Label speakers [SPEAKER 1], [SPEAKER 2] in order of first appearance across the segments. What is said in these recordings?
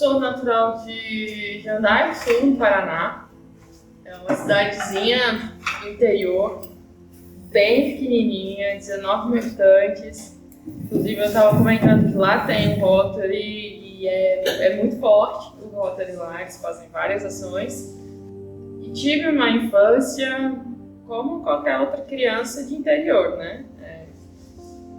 [SPEAKER 1] sou natural de Jandai do Sul, no Paraná. É uma cidadezinha do interior, bem pequenininha, 19 mil habitantes. Inclusive, eu estava comentando que lá tem um Rotary e é muito forte o Rotary lá, eles fazem várias ações. E tive uma infância como qualquer outra criança de interior, né?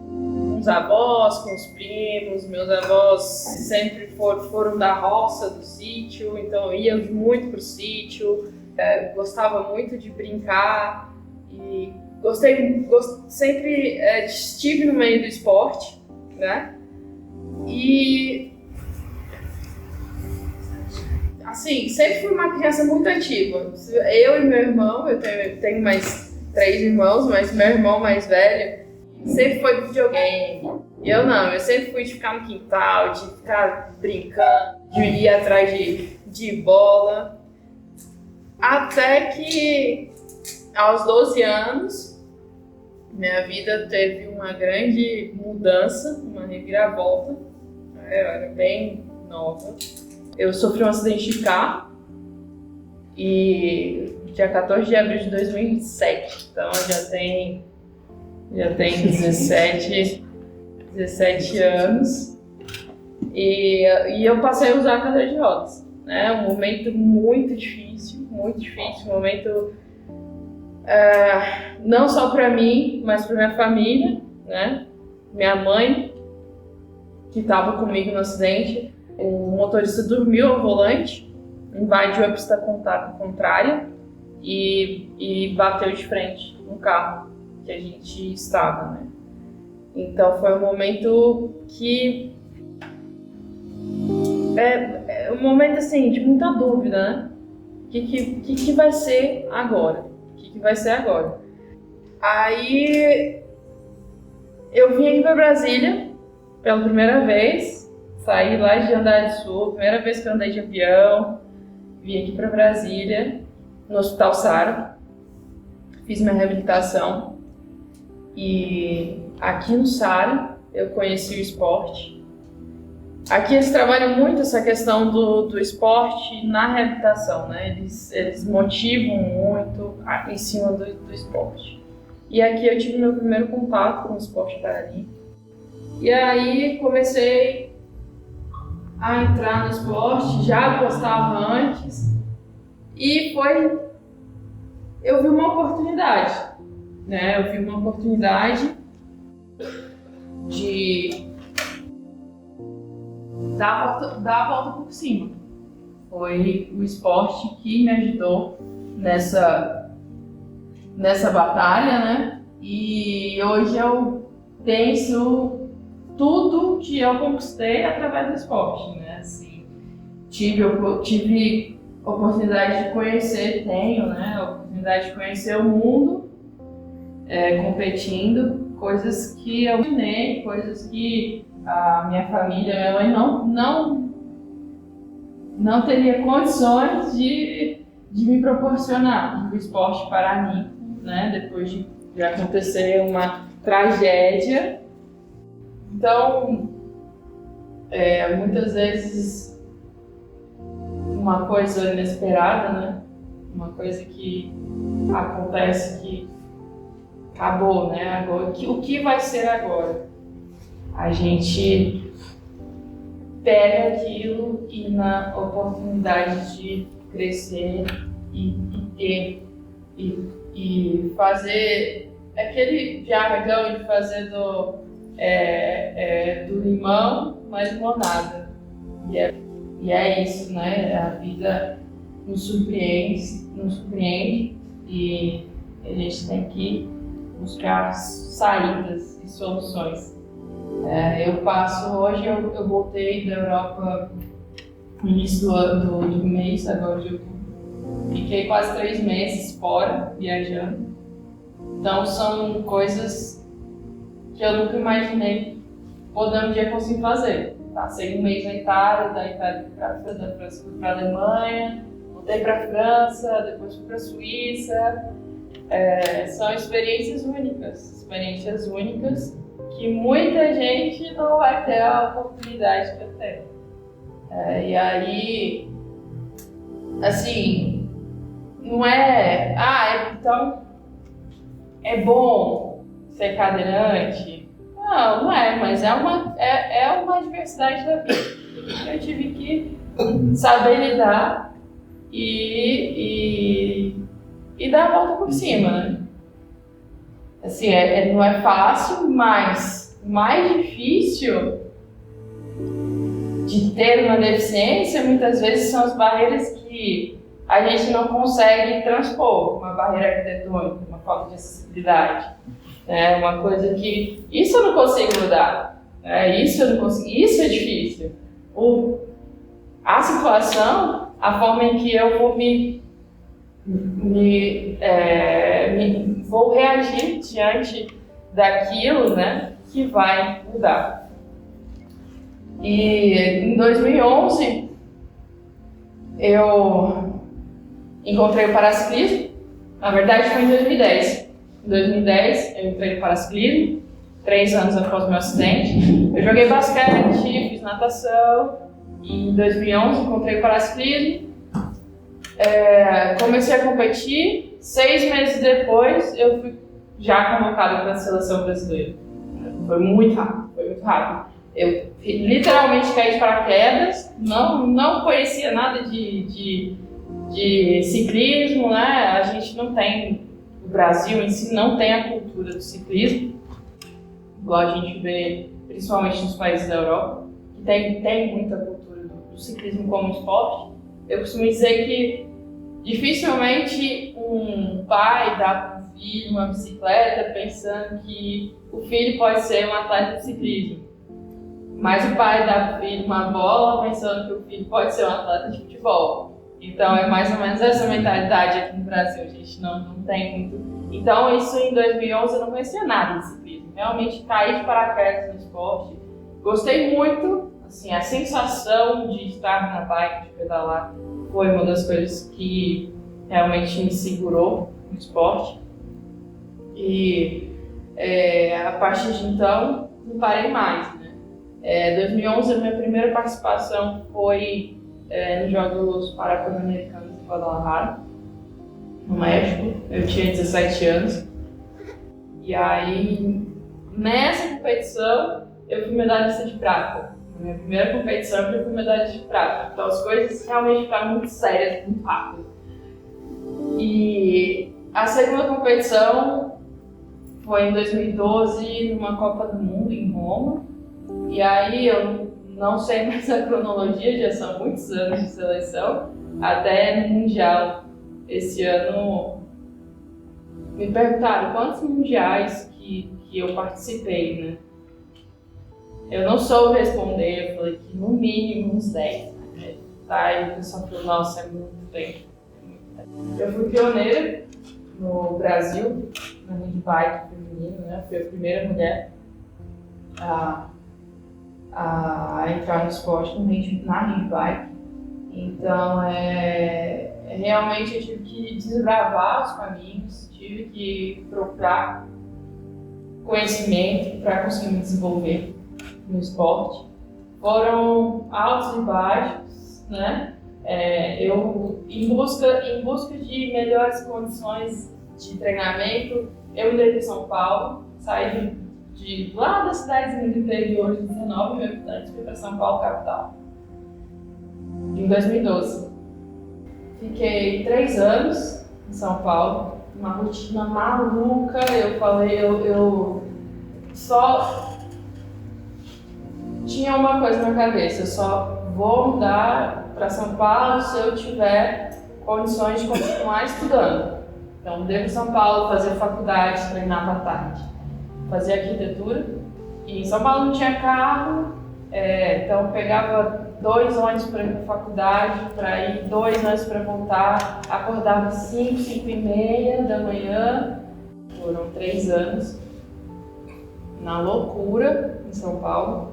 [SPEAKER 1] Com os avós, com os primos. Meus avós sempre foram da roça, do sítio, então eu ia muito pro sítio. Gostava muito de brincar e sempre estive no meio do esporte, né? E assim, sempre fui uma criança muito ativa. Eu e meu irmão, eu tenho mais 3 irmãos, mas meu irmão mais velho sempre foi do videogame. Eu não, eu sempre fui de ficar no quintal, de ficar brincando, de ir atrás de bola. Até que, aos 12 anos, minha vida teve uma grande mudança, uma reviravolta. Eu era bem nova. Eu sofri um acidente de carro e dia 14 de abril de 2007, então já tem 17 anos e eu passei a usar a cadeira de rodas, né? Um momento muito difícil, um momento não só para mim, mas para minha família, né? Minha mãe, que estava comigo no acidente, o motorista dormiu ao volante, invadiu a pista contrária e bateu de frente no carro que a gente estava, né? Então foi um momento que um momento assim de muita dúvida, né? O que vai ser agora? O que vai ser agora? Aí eu vim aqui para Brasília pela primeira vez. Saí lá de Jandai do Sul, primeira vez que eu andei de avião, vim aqui para Brasília, no Hospital Sara, fiz minha reabilitação e aqui no Sara eu conheci o esporte. Aqui eles trabalham muito essa questão do esporte na reabilitação, né? Eles motivam muito em cima do esporte. E aqui eu tive meu primeiro contato com o esporte paralímpico. E aí comecei a entrar no esporte, já gostava antes, e eu vi uma oportunidade, né? Eu vi uma oportunidade de dar a volta por cima. Foi o esporte que me ajudou nessa batalha, né? E hoje eu penso tudo que eu conquistei através do esporte, né? Assim, tive oportunidade de conhecer, a oportunidade de conhecer o mundo competindo, coisas que eu imaginei, coisas que a minha família, minha mãe não teria condições de me proporcionar no esporte paralímpico, né? Depois de acontecer uma tragédia. Então, muitas vezes uma coisa inesperada, né? Uma coisa que acontece que acabou, né? Agora, o que vai ser agora? A gente pega aquilo e na oportunidade de crescer e ter e fazer aquele jargão de fazer do limão mais limonada. E é isso, né? A vida nos surpreende e a gente tem que buscar saídas e soluções. Hoje eu voltei da Europa no início do mês, agora de outubro. Fiquei quase 3 meses fora, viajando. Então são coisas que eu nunca imaginei poder um dia conseguir fazer. Passei 1 mês na Itália, da Itália para a França, fui para a Alemanha, voltei para a França, depois fui para a Suíça. São experiências únicas que muita gente não vai ter a oportunidade que eu tenho. E aí, assim, não é... então é bom ser cadeirante? Não, não é, mas é uma diversidade da vida. Eu tive que saber lidar e dar a volta por cima, né? Assim, não é fácil, mas o mais difícil de ter uma deficiência, muitas vezes, são as barreiras que a gente não consegue transpor. Uma barreira arquitetônica, uma falta de acessibilidade. Uma coisa que... Isso eu não consigo mudar. Isso eu não consigo. Isso é difícil. A situação, a forma em que eu vou vou reagir diante daquilo, né, que vai mudar. E em 2011 eu encontrei o paraciclismo. Na verdade foi em 2010. Em 2010 eu entrei no paraciclismo, 3 anos após o meu acidente. Eu joguei basquete, fiz natação. E em 2011 encontrei o paraciclismo. Comecei a competir. 6 meses depois eu fui já convocada para a seleção brasileira. Foi muito rápido. Eu literalmente caí de paraquedas, não conhecia nada de ciclismo, né? A gente não tem, o Brasil em si não tem a cultura do ciclismo, igual a gente vê principalmente nos países da Europa, que tem muita cultura do ciclismo como esporte. Eu costumo dizer que dificilmente um pai dá para um filho uma bicicleta pensando que o filho pode ser um atleta de ciclismo. Mas o pai dá para o filho uma bola pensando que o filho pode ser um atleta de futebol. Então é mais ou menos essa mentalidade aqui no Brasil, a gente não tem muito. Então isso em 2011 eu não conhecia nada de ciclismo. Realmente caí de paraquedas no esporte. Gostei muito, assim, a sensação de estar na bike, de pedalar, foi uma das coisas que realmente me segurou no esporte. E a partir de então não parei mais, né? 2011 a minha primeira participação foi nos Jogos Pan-Americanos de Guadalajara, no México. Eu tinha 17 anos. E aí, nessa competição, eu fui medalhista de prata. Na minha primeira competição, eu fui medalhista de prata. Então as coisas realmente ficaram muito sérias, muito rápido. E a segunda competição foi em 2012, numa Copa do Mundo em Roma. E aí eu não sei mais a cronologia, já são muitos anos de seleção, até no Mundial. Esse ano me perguntaram quantos mundiais que eu participei, né? Eu não soube responder, eu falei que no mínimo uns 10. Né? Tá, e o pessoal falou, nossa, é muito tempo. Eu fui pioneira no Brasil, no handbike feminino, né? Fui a primeira mulher a entrar no esporte na handbike. Então, realmente eu tive que desbravar os caminhos, tive que procurar conhecimento para conseguir me desenvolver no esporte. Foram altos e baixos, né? Eu, em busca de melhores condições de treinamento, eu mudei para São Paulo, saí de lá da cidadezinha do interior de 19 mil habitantes, fui para São Paulo, capital, em 2012. Fiquei 3 anos em São Paulo, uma rotina maluca. Eu falei, eu só tinha uma coisa na cabeça: eu só vou mudar para São Paulo se eu tiver condições de continuar estudando. Então, mudei para São Paulo, fazer faculdade, treinava à tarde, fazia arquitetura. E em São Paulo não tinha carro, então eu pegava 2 ônibus para ir para a faculdade, para ir 2 ônibus para voltar, acordava 5, 5 e meia da manhã. Foram 3 anos na loucura em São Paulo,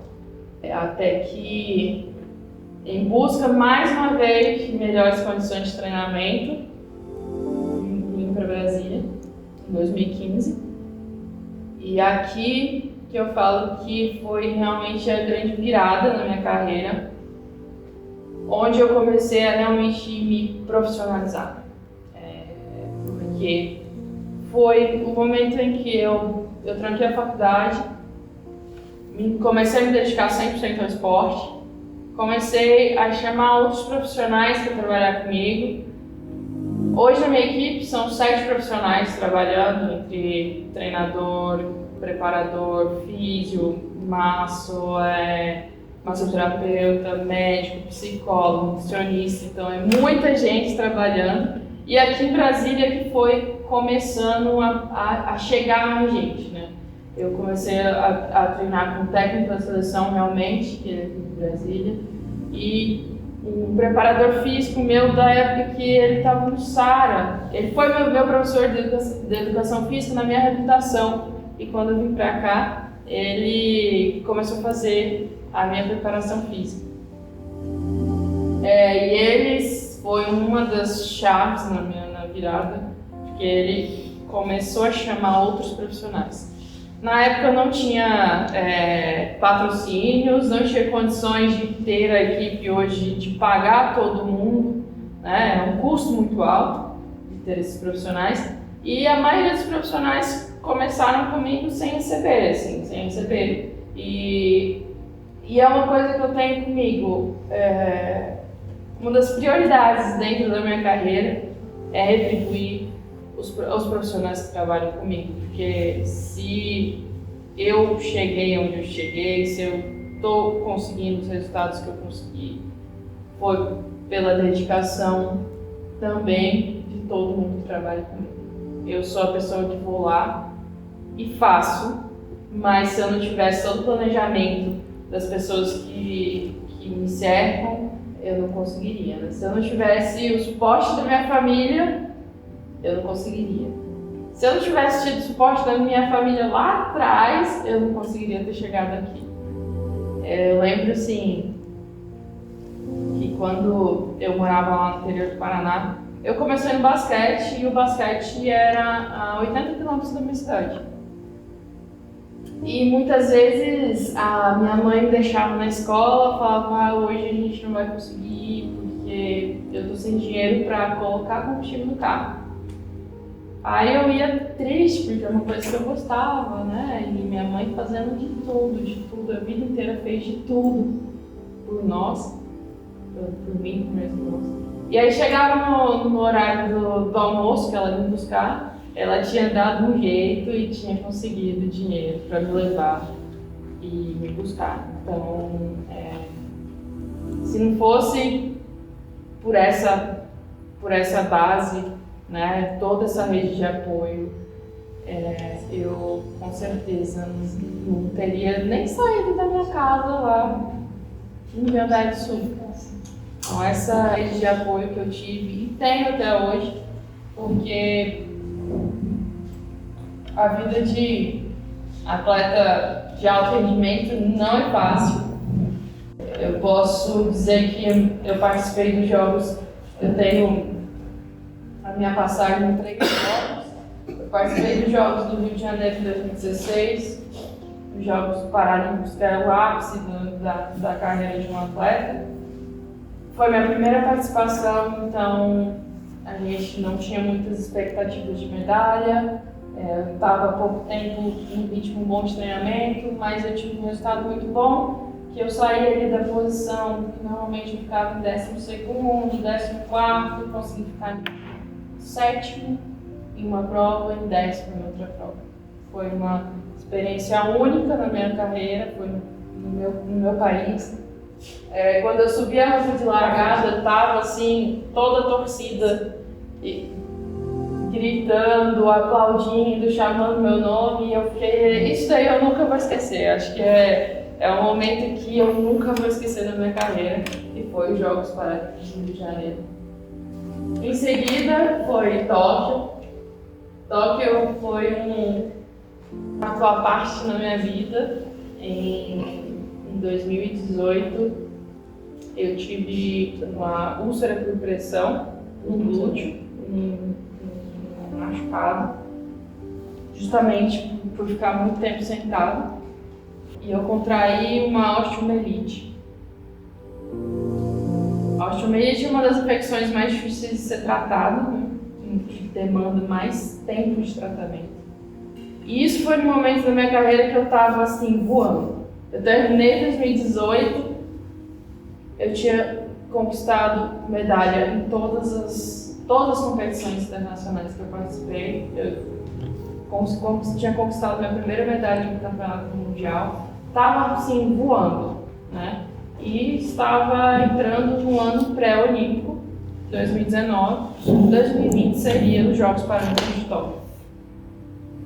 [SPEAKER 1] até que, em busca mais uma vez de melhores condições de treinamento, vim para Brasília em 2015. E aqui que eu falo que foi realmente a grande virada na minha carreira. onde eu comecei a realmente me profissionalizar. Porque foi o momento em que eu tranquei a faculdade, comecei a me dedicar 100% ao esporte, comecei a chamar outros profissionais para trabalhar comigo. Hoje na minha equipe são 7 profissionais trabalhando, entre treinador, preparador, físio, massoterapeuta, médico, psicólogo, nutricionista. Então é muita gente trabalhando. E aqui em Brasília que foi começando a chegar mais gente, né? Eu comecei a treinar com técnico da seleção realmente, que é aqui em Brasília, e um preparador físico meu da época que ele estava no SARA. Ele foi meu professor de educação física na minha reabilitação, e quando eu vim para cá, ele começou a fazer a minha preparação física. E eles foi uma das chaves na virada, porque ele começou a chamar outros profissionais. Na época eu não tinha patrocínios, não tinha condições de ter a equipe hoje, de pagar todo mundo, né? É um custo muito alto de ter esses profissionais, e a maioria dos profissionais começaram comigo sem receber, assim, sem receber. E é uma coisa que eu tenho comigo, uma das prioridades dentro da minha carreira é retribuir os profissionais que trabalham comigo, porque se eu cheguei onde eu cheguei, se eu estou conseguindo os resultados que eu consegui, foi pela dedicação também de todo mundo que trabalha comigo. Eu sou a pessoa que vou lá e faço, mas se eu não tivesse todo o planejamento das pessoas que me cercam, eu não conseguiria, né? Se eu não tivesse o suporte da minha família, eu não conseguiria. Se eu não tivesse tido o suporte da minha família lá atrás, eu não conseguiria ter chegado aqui. Eu lembro, assim, que quando eu morava lá no interior do Paraná, eu comecei no basquete, e o basquete era a 80 quilômetros da minha cidade. E muitas vezes a minha mãe me deixava na escola, falava: hoje a gente não vai conseguir porque eu tô sem dinheiro para colocar combustível no carro. Aí eu ia triste, porque é uma coisa que eu gostava, né? E minha mãe fazendo de tudo, a vida inteira fez de tudo por nós, por mim, por meus irmãos. E aí chegava no horário do almoço, que ela ia me buscar, ela tinha dado um jeito e tinha conseguido dinheiro para me levar e me buscar. Então, se não fosse por essa base, né, toda essa rede de apoio, eu com certeza não teria nem saído da minha casa lá em Jandai do Sul. Então, essa rede de apoio que eu tive e tenho até hoje, porque a vida de atleta de alto rendimento não é fácil. Eu posso dizer que eu participei dos jogos, eu tenho a minha passagem em 3 jogos. Eu participei dos Jogos do Rio de Janeiro de 2016, dos Jogos Paralímpicos, que é o ápice da carreira de um atleta. Foi minha primeira participação, então a gente não tinha muitas expectativas de medalha. Eu estava há pouco tempo em ritmo bom de treinamento, mas eu tive um resultado muito bom, que eu saí ali da posição que normalmente eu ficava em 12º, 14º, consegui ficar em 7º em uma prova e em 10º em outra prova. Foi uma experiência única na minha carreira, foi no meu país. Quando eu subi a rampa de largada, eu estava assim, toda a torcida gritando, aplaudindo, chamando meu nome, e eu fiquei... Isso daí eu nunca vou esquecer. Acho que é um momento que eu nunca vou esquecer na minha carreira, e foi os Jogos Paralímpicos do Rio de Janeiro. Em seguida foi Tóquio. Tóquio foi uma tua parte na minha vida. Em 2018 eu tive uma úlcera por pressão no glúteo, um machucado, justamente por ficar muito tempo sentado, e eu contraí uma osteomielite. A A osteomielite é uma das infecções mais difíceis de ser tratada, né? Que demanda mais tempo de tratamento. E isso foi no momento da minha carreira que eu estava assim, voando. Eu terminei 2018, eu tinha conquistado medalha em todas as competições internacionais que eu participei. Eu tinha conquistado minha primeira medalha no campeonato mundial. Estava assim, voando, né? E estava entrando no ano pré-olímpico, 2019. 2020 seria os Jogos Paralímpicos de Tóquio.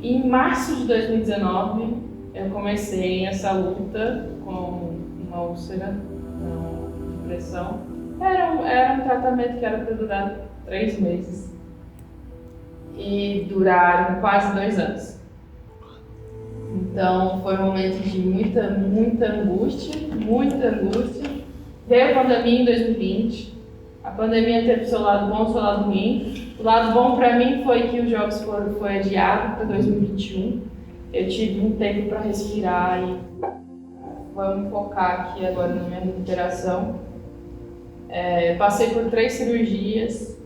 [SPEAKER 1] Em março de 2019, eu comecei essa luta com uma úlcera, uma depressão. Era um tratamento que era para durar 3 meses e duraram quase 2 anos. Então foi um momento de muita angústia. Veio a pandemia em 2020. A pandemia teve seu lado bom e seu lado ruim. O lado bom para mim foi que os jogos foi adiado para 2021. Eu tive um tempo para respirar e vamos focar aqui agora na minha recuperação. Passei por 3 cirurgias,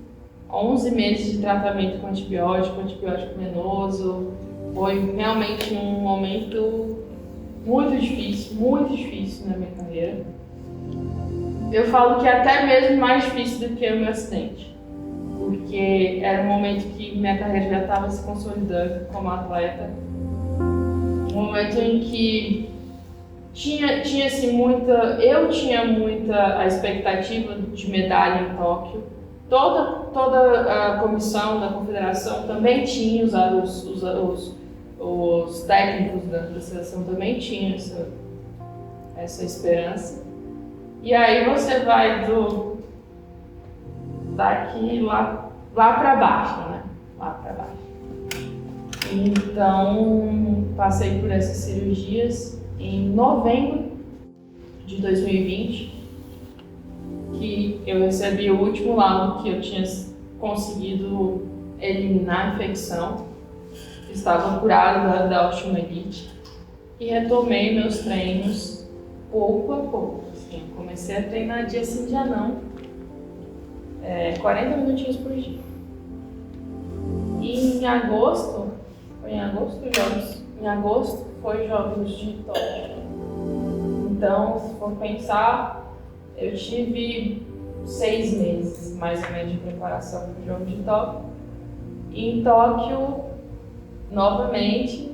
[SPEAKER 1] 11 meses de tratamento com antibiótico venoso. Foi realmente um momento muito difícil na minha carreira. Eu falo que é até mesmo mais difícil do que o meu acidente, porque era um momento que minha carreira já estava se consolidando como atleta. Um momento em que eu tinha muita a expectativa de medalha em Tóquio. Toda a comissão da confederação também tinha, os técnicos da seleção também tinham essa esperança. E aí você vai daqui lá para baixo, né? Lá para baixo. Então, passei por essas cirurgias em novembro de 2020, que eu recebi o último laudo que eu tinha conseguido eliminar a infecção, estava curada da osteomielite, e retomei meus treinos pouco a pouco. Assim, comecei a treinar dia sim, dia não, 40 minutinhos por dia. E em agosto foi Jogos de Tóquio. Então, se for pensar, eu tive 6 meses mais ou menos de preparação para o Jogo de Tóquio. E em Tóquio, novamente,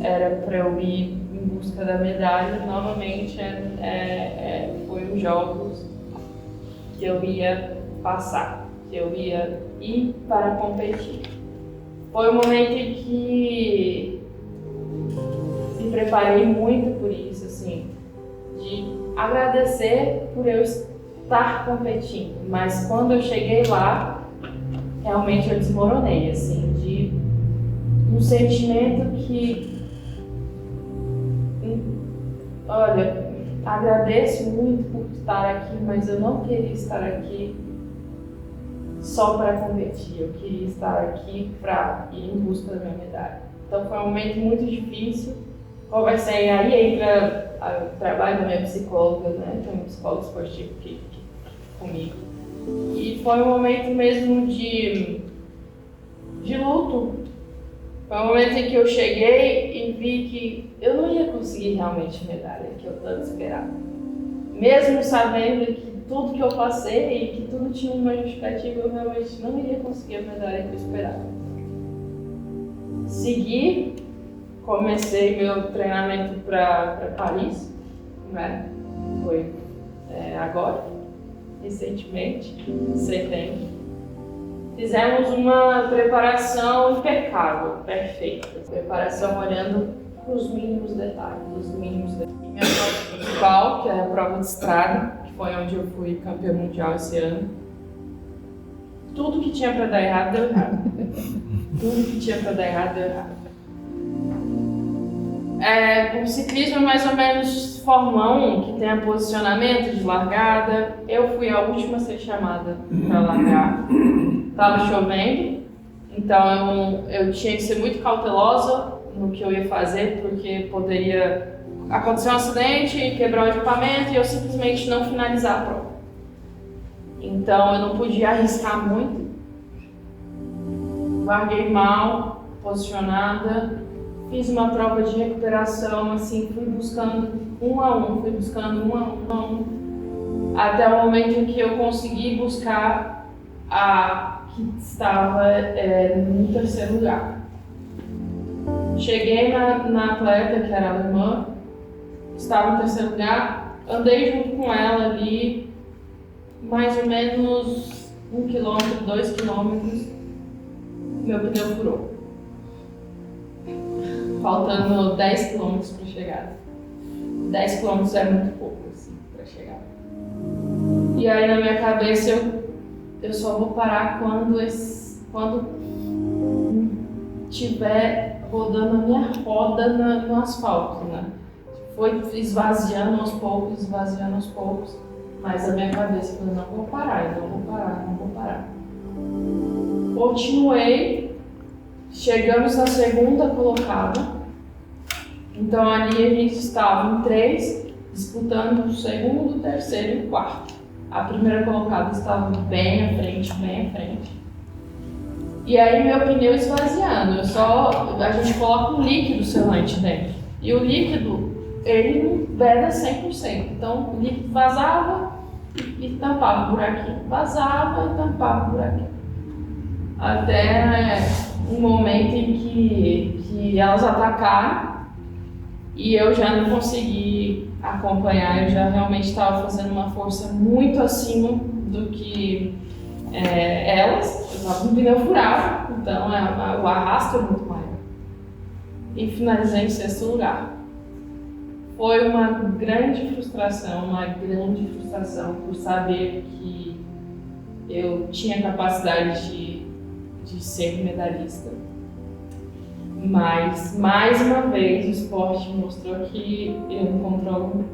[SPEAKER 1] era para eu ir em busca da medalha. Novamente, foi os Jogos que eu ia passar, que eu ia ir para competir. Foi um momento em que me preparei muito por isso, assim, de agradecer por eu estar competindo, mas quando eu cheguei lá, realmente eu desmoronei, assim, de um sentimento que, olha, agradeço muito por estar aqui, mas eu não queria estar aqui só para competir, eu queria estar aqui para ir em busca da minha medalha. Então foi um momento muito difícil. Conversei, aí entra o trabalho da minha psicóloga, né? Tem um psicólogo esportivo aqui comigo. E foi um momento mesmo de luto. Foi um momento em que eu cheguei e vi que eu não ia conseguir realmente a medalha que eu tanto esperava. Mesmo sabendo que tudo que eu passei e que tudo tinha uma justificativa, eu realmente não iria conseguir a medalha que eu esperava. Segui, comecei meu treinamento para Paris, né? Foi agora, recentemente, em setembro. Fizemos uma preparação impecável, perfeita. Preparação olhando para os mínimos detalhes, Minha prova principal, que é a prova de estrada, que foi onde eu fui campeã mundial esse ano. Tudo que tinha para dar errado, deu errado. O ciclismo é mais ou menos Fórmula 1, que tem a posicionamento de largada. Eu fui a última a ser chamada para largar. Estava chovendo, então eu tinha que ser muito cautelosa no que eu ia fazer, porque poderia acontecer um acidente, quebrar o equipamento e eu simplesmente não finalizar a prova. Então eu não podia arriscar muito. Larguei mal, posicionada, fiz uma prova de recuperação, assim, fui buscando um a um, até o momento em que eu consegui buscar a que estava no terceiro lugar. Cheguei na atleta, que era alemã, estava no terceiro lugar, andei junto com ela ali, mais ou menos 1 quilômetro, 2 quilômetros, meu pneu furou. Faltando 10 quilômetros para chegar. 10 quilômetros é muito pouco, assim, para chegar. E aí na minha cabeça eu só vou parar quando tiver rodando a minha roda no asfalto, né? Foi esvaziando aos poucos, mas a minha cabeça falou, não vou parar. Continuei, chegamos na segunda colocada, então ali a gente estava em 3, disputando o segundo, o terceiro e o quarto. A primeira colocada estava bem à frente. E aí meu pneu esvaziando, a gente coloca um líquido selante dentro. E o líquido, ele não veda 100%. Então o líquido vazava e tampava o buraquinho. Vazava e tampava o buraquinho. Até um momento em que elas atacaram e eu já não consegui acompanhar. Eu já realmente estava fazendo uma força muito acima do que elas. Eu estava com o pneu furado, então o arrasto é muito maior. E finalizei em 6º lugar. Foi uma grande frustração por saber que eu tinha capacidade de ser medalhista. Mas, mais uma vez, o esporte mostrou que eu não controlo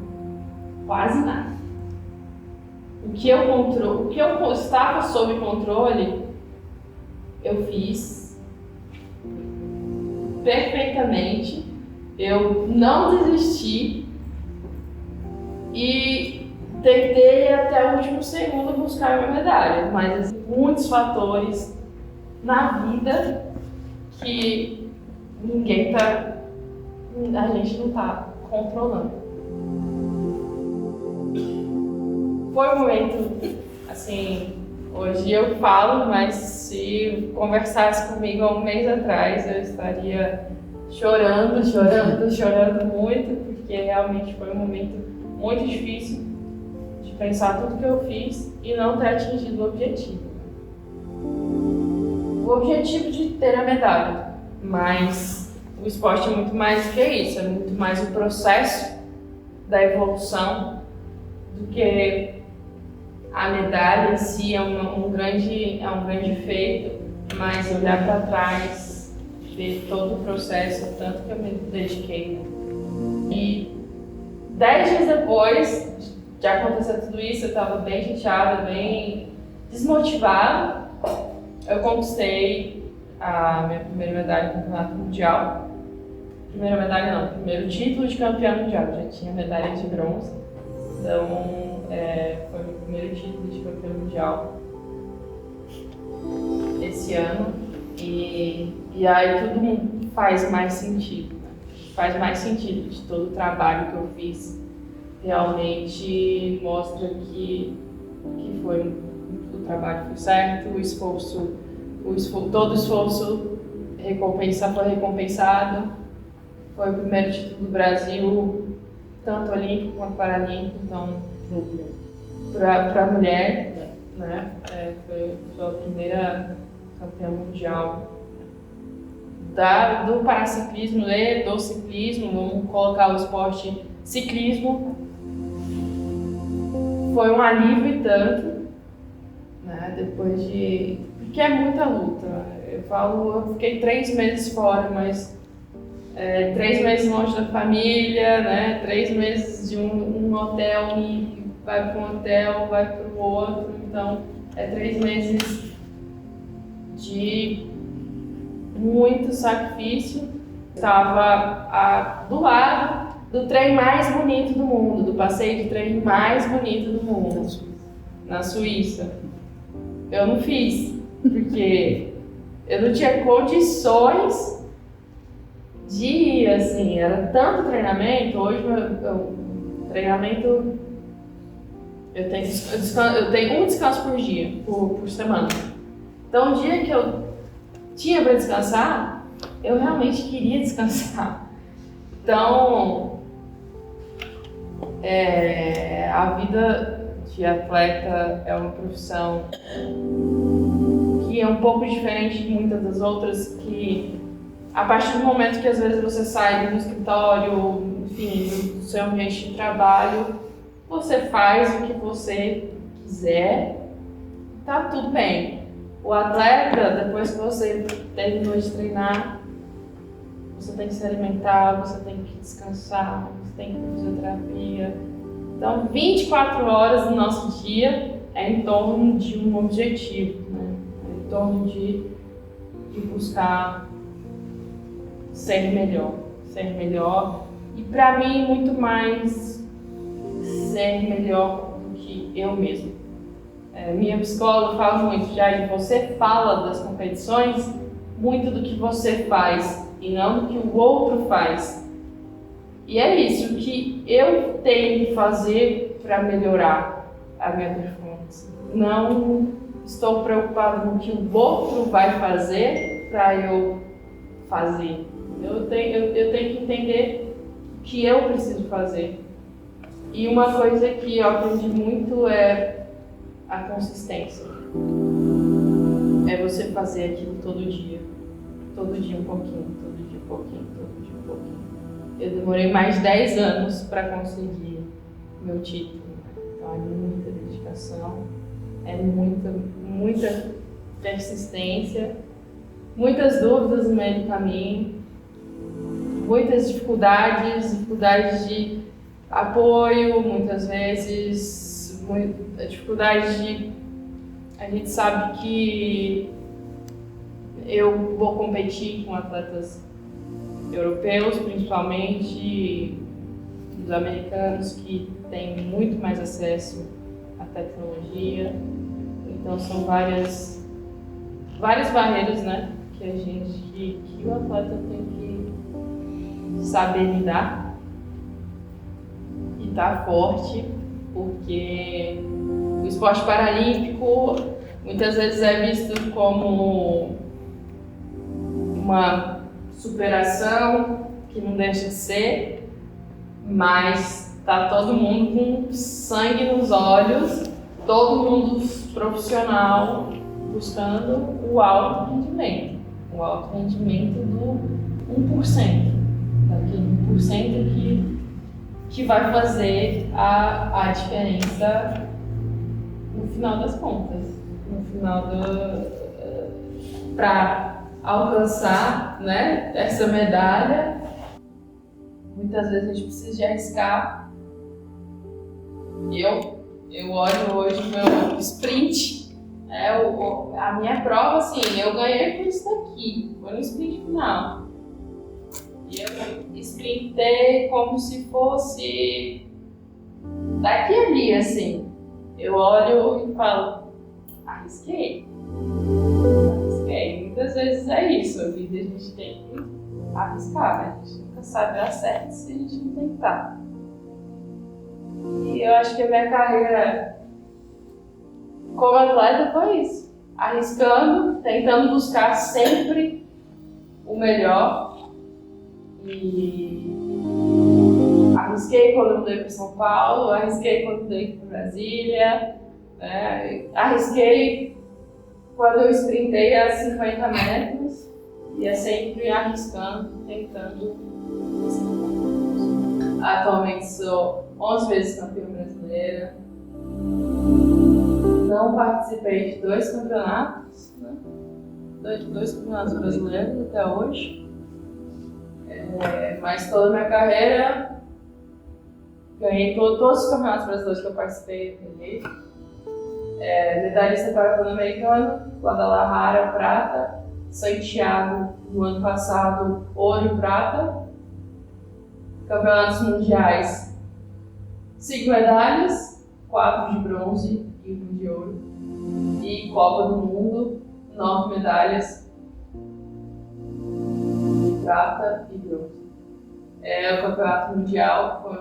[SPEAKER 1] quase nada. O que eu estava sob controle, eu fiz perfeitamente. Eu não desisti e tentei até o último segundo buscar minha medalha, mas muitos fatores na vida que a gente não está controlando. Foi um momento, assim, hoje eu falo, mas se conversasse comigo há um mês atrás, eu estaria chorando muito, porque realmente foi um momento muito difícil de pensar tudo que eu fiz e não ter atingido o objetivo. O objetivo de ter a medalha, mas o esporte é muito mais do que isso, é muito mais o processo da evolução do que a medalha em si. É um grande feito, mas olhar para trás, ver todo o processo, tanto que eu me dediquei. E 10 dias depois de acontecer tudo isso, eu estava bem chateada, bem desmotivada. Eu conquistei a minha primeira medalha no campeonato mundial. Primeiro título de campeã mundial. Já tinha medalha de bronze, então foi o meu primeiro título de campeã mundial esse ano. E aí tudo faz mais sentido, né? Faz mais sentido de todo o trabalho que eu fiz. Realmente mostra que o trabalho foi certo, todo o esforço foi recompensado. Foi o primeiro título do Brasil, tanto olímpico quanto paralímpico, então para a mulher, né? Foi a primeira campeã mundial do paraciclismo e do ciclismo. Vamos colocar o esporte ciclismo. Foi um alívio e tanto, né? Porque é muita luta. Eu fiquei 3 meses fora, mas 3 meses longe da família, né? 3 meses de um hotel, e vai para um hotel, vai para o outro, então 3 meses de muito sacrifício. Estava do lado do trem mais bonito do mundo, do passeio de trem mais bonito do mundo, na Suíça. eu não fiz, porque eu não tinha condições de ir, assim, era tanto treinamento. Hoje meu treinamento, eu tenho um descanso por dia, por semana. Então, o dia que eu tinha para descansar, eu realmente queria descansar. Então, a vida de atleta é uma profissão que é um pouco diferente de muitas das outras, que a partir do momento que às vezes você sai do escritório, enfim, do seu ambiente de trabalho, você faz o que você quiser, tá tudo bem. O atleta, depois que você terminou de treinar, você tem que se alimentar, você tem que descansar, você tem que ir para fisioterapia. Então, 24 horas do nosso dia é em torno de um objetivo, né? É em torno de buscar ser melhor. E para mim, muito mais ser melhor do que eu mesmo. Minha psicóloga fala muito, Jair, você fala das competições muito do que você faz e não do que o outro faz. E é isso, o que eu tenho que fazer para melhorar a minha performance. Não estou preocupado no que o outro vai fazer para eu fazer. Eu tenho que entender o que eu preciso fazer. E uma coisa que eu aprendi muito é a consistência. É você fazer aquilo todo dia um pouquinho, todo dia um pouquinho. Eu demorei mais de 10 anos para conseguir meu título. Então é muita dedicação, é muita persistência, muitas dúvidas no meio do caminho, muitas dificuldades de apoio, muitas vezes, dificuldade de... A gente sabe que eu vou competir com atletas europeus, principalmente dos americanos, que têm muito mais acesso à tecnologia. Então são várias barreiras, né, que o atleta tem que saber lidar e estar forte, porque o esporte paralímpico muitas vezes é visto como uma superação, que não deixa de ser, mas tá todo mundo com sangue nos olhos, todo mundo profissional buscando o alto rendimento do 1%, daquele 1% que vai fazer a diferença no final das contas, para alcançar, né, essa medalha. Muitas vezes a gente precisa de arriscar. Eu olho hoje o meu sprint, a minha prova, assim, eu ganhei por isso daqui, foi no sprint final. E eu sprintei como se fosse daqui ali, assim. Eu olho e falo, arrisquei. Muitas vezes é isso, a vida a gente tem que arriscar, né? A gente nunca sabe dar certo se a gente não tentar. E eu acho que a minha carreira como atleta foi isso. Arriscando, tentando buscar sempre o melhor. E arrisquei quando eu mudei para São Paulo, arrisquei quando eu mudei para Brasília, né? Arrisquei quando eu sprintei a 50 metros, ia sempre arriscando, tentando. Atualmente sou 11 vezes campeã brasileira. Não participei de 2 campeonatos, né? Dois campeonatos brasileiros até hoje. Mas toda a minha carreira, ganhei todos os campeonatos brasileiros que eu participei, eu ganhei. Medalhista para Pan-Americano, Guadalajara, prata, Santiago, no ano passado, ouro e prata. Campeonatos mundiais, 5 medalhas, 4 de bronze e 1 de ouro. E e Copa do Mundo, 9 medalhas de prata e bronze. O Campeonato Mundial foi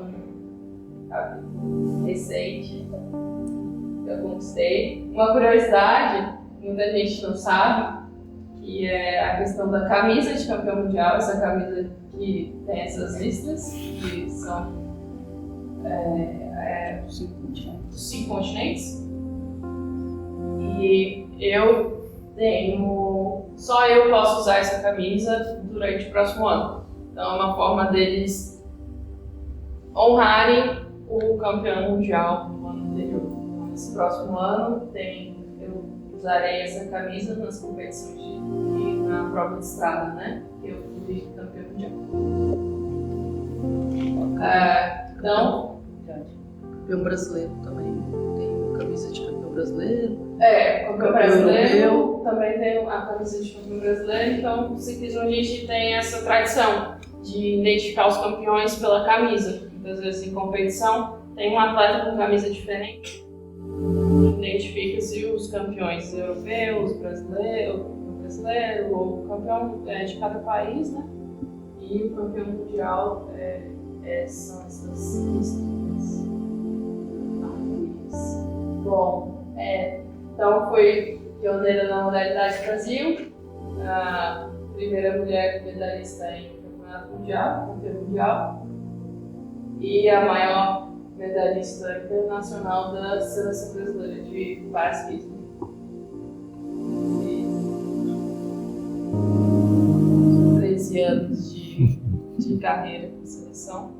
[SPEAKER 1] recente que eu conquistei. Uma curiosidade, muita gente não sabe, que é a questão da camisa de campeão mundial, essa camisa que tem essas listras, que são dos 5 continentes. E só eu posso usar essa camisa durante o próximo ano. Então é uma forma deles honrarem o campeão mundial no ano anterior. Então, nesse próximo ano eu usarei essa camisa nas competições e na prova de estrada, né? Eu fui campeão mundial. Então,
[SPEAKER 2] campeão brasileiro também tem camisa de campeão brasileiro.
[SPEAKER 1] Campeão brasileiro europeu. Também tem a camisa de campeão brasileiro. Então, no ciclismo a gente tem essa tradição de identificar os campeões pela camisa. Muitas vezes em competição tem um atleta com camisa diferente. Identifica-se os campeões europeus, brasileiro, ou campeão de cada país, né? E o campeão mundial são essas listras. Bom, então foi pioneira na modalidade Brasil, a primeira mulher medalhista em campeonato mundial, campeã mundial, e a maior medalhista internacional da seleção brasileira de paraesquismo. 13 anos de carreira com a seleção.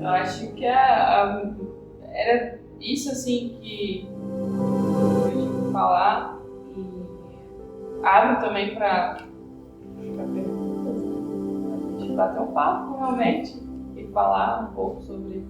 [SPEAKER 1] Eu acho que era isso assim que eu tinha que falar, e abro também para perguntas, né? A gente bater um papo realmente e falar um pouco sobre